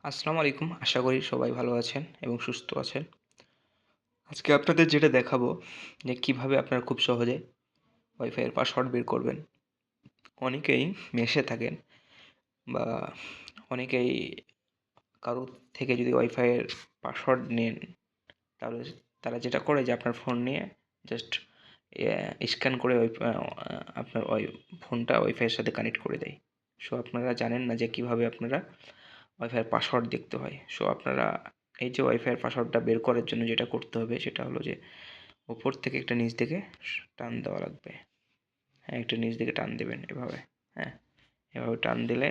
আসসালামু আলাইকুম। আশা করি সবাই ভালো আছেন এবং সুস্থ আছেন। আজকে আপনাদের যেটা দেখাবো যে কীভাবে আপনারা খুব সহজে ওয়াইফাইয়ের পাসওয়ার্ড বের করবেন। অনেকেই মেসে থাকেন বা অনেকেই কারো থেকে যদি ওয়াইফাইয়ের পাসওয়ার্ড নেন, তাহলে তারা যেটা করে যে আপনার ফোন নিয়ে জাস্ট স্ক্যান করে আপনার ফোনটা ওয়াইফাইয়ের সাথে কানেক্ট করে দেয়। সো আপনারা জানেন না যে কীভাবে আপনারা ওয়াইফাইয়ের পাসওয়ার্ড দেখতে হয়। সো আপনারা এই যে ওয়াইফাইয়ের পাসওয়ার্ডটা বের করার জন্য যেটা করতে হবে সেটা হলো যে উপর থেকে একটা নিচ দিকে টান দেওয়া লাগবে। হ্যাঁ, একটা নিচ দিকে টান দেবেন এভাবে। হ্যাঁ, এভাবে টান দিলে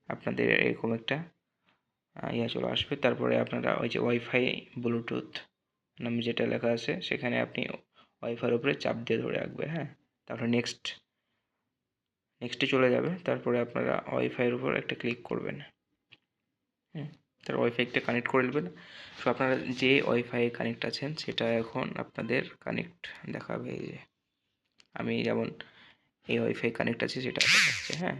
আপনাদের এরকম একটা চলে আসবে। তারপরে আপনারা ওই যে ওয়াইফাই ব্লুটুথ নামে যেটা লেখা আছে সেখানে আপনি ওয়াইফাইয়ের উপরে চাপ দিয়ে ধরে রাখবেন। হ্যাঁ, তারপরে নেক্সটে চলে যাবে। তারপরে আপনারা ওয়াইফাইয়ের উপর একটা ক্লিক করবেন। তার ওয়াইফাইটা কানেক্ট করে নেবেন। সো আপনারা যে ওয়াইফাই কানেক্ট আছেন সেটা এখন আপনাদের কানেক্ট দেখাবে। এই যে আমি যেমন এই ওয়াইফাই কানেক্ট আছে সেটা দেখাচ্ছে। হ্যাঁ,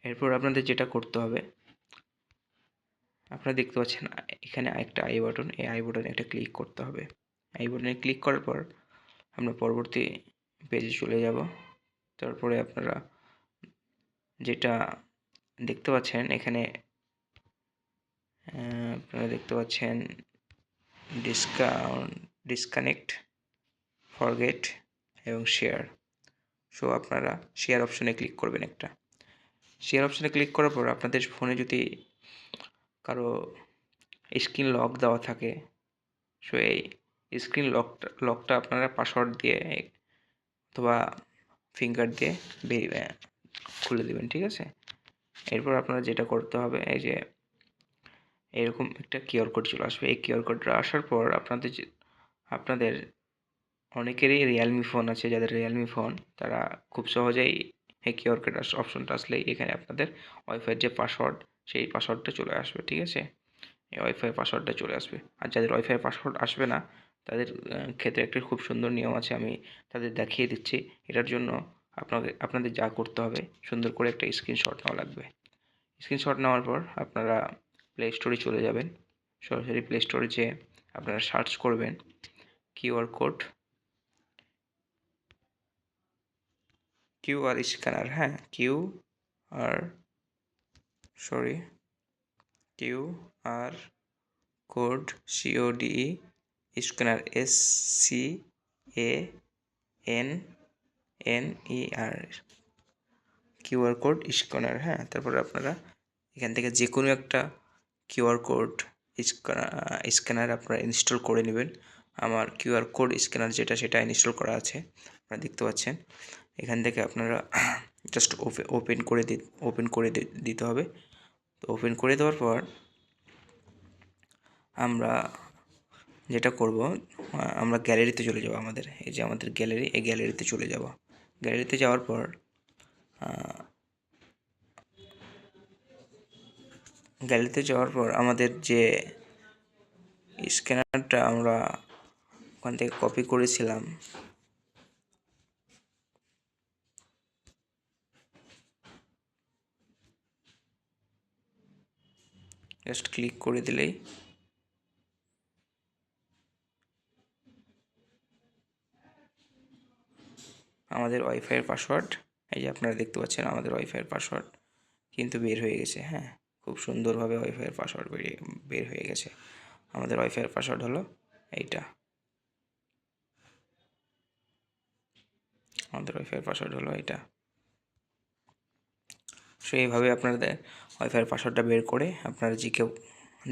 এরপর আপনাদের যেটা করতে হবে, আপনারা দেখতে পাচ্ছেন এখানে একটা আই বাটন, এই আই বাটনে একটা ক্লিক করতে হবে। আই বাটনে ক্লিক করার পর আমরা পরবর্তী পেজে চলে যাব। তারপরে আপনারা যেটা দেখতে পাচ্ছেন এখানে আপনারা দেখতে পাচ্ছেন ডিসকানেক্ট, ফরগেট এবং শেয়ার। সো আপনারা শেয়ার অপশনে ক্লিক করবেন একটা। শেয়ার অপশনে ক্লিক করার পর আপনাদের ফোনে যদি কারো স্ক্রিন লক দেওয়া থাকে, সো এই স্ক্রিন লকটা আপনারা পাসওয়ার্ড দিয়ে অথবা ফিঙ্গার দিয়ে খুলে দেবেন। ঠিক আছে? এরপর আপনারা যেটা করতে হবে, এই যে এরকম একটা কিউআর কোড চলে আসবে। এই কিউআর কোডটা আসার পর আপনাদের অনেকেরই রিয়েলমি ফোন আছে। যাদের রিয়েলমি ফোন তারা খুব সহজেই এই কিউআর কোড অপশনটা আসলেই এখানে আপনাদের ওয়াইফাইয়ের যে পাসওয়ার্ড সেই পাসওয়ার্ডটা চলে আসবে। ঠিক আছে? এই ওয়াইফাই পাসওয়ার্ডটা চলে আসবে। আর যাদের ওয়াইফাই পাসওয়ার্ড আসবে না তাদের ক্ষেত্রে একটা খুব সুন্দর নিয়ম আছে, আমি তাদের দেখিয়ে দিচ্ছি। এটার জন্য আপনাদের যা করতে হবে, সুন্দর করে একটা স্ক্রিনশট নেওয়া লাগবে। স্ক্রিনশট নেওয়ার পর আপনারা প্লে স্টোরে চলে যাবেন। সরাসরি প্লে স্টোরে যেয়ে আপনারা সার্চ করবেন কিউআর স্ক্যানার। হ্যাঁ, QR code, CODE scanner, SCANNER, QR code scanner. হ্যাঁ, তারপরে আপনারা এখান থেকে যে কোনো একটা কিউআর কোড স্ক্যানার আপনারা ইনস্টল করে নেবেন। আমার কিউআর কোড স্ক্যানার যেটা সেটা ইনস্টল করা আছে, আপনারা দেখতে পাচ্ছেন। এখান থেকে আপনারা জাস্ট ওপেন করে দিতে হবে। তো ওপেন করে দেওয়ার পর আমরা যেটা করব, আমরা গ্যালারিতে চলে যাব। এই যে আমাদের গ্যালারি, এই গ্যালারিতে চলে যাব। গ্যালারিতে যাওয়ার পর আমাদের যে স্ক্যানারটা আমরা ওখান থেকে কপি করেছিলাম, জাস্ট ক্লিক করে দিলেই আমাদের ওয়াইফাইয়ের পাসওয়ার্ড, এই যে আপনারা দেখতে পাচ্ছেন আমাদের ওয়াইফাইয়ের পাসওয়ার্ড কিন্তু বের হয়ে গেছে। হ্যাঁ, খুব সুন্দরভাবে ওয়াইফাইয়ের পাসওয়ার্ড বের হয়ে গেছে। আমাদের ওয়াইফাইয়ের পাসওয়ার্ড হলো এইটা। সো এইভাবে আপনাদের ওয়াইফাইয়ের পাসওয়ার্ডটা বের করে আপনারা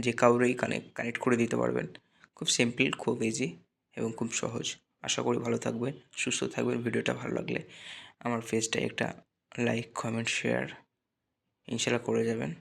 যে কাউরেই কানেক্ট করে দিতে পারবেন। খুব সিম্পল, খুব ইজি এবং খুব সহজ। আশা করি ভালো থাকবেন, সুস্থ থাকবেন। ভিডিওটা ভালো লাগলে আমার পেজটায় একটা লাইক, কমেন্ট, শেয়ার ইনশাআল্লাহ করে যাবেন।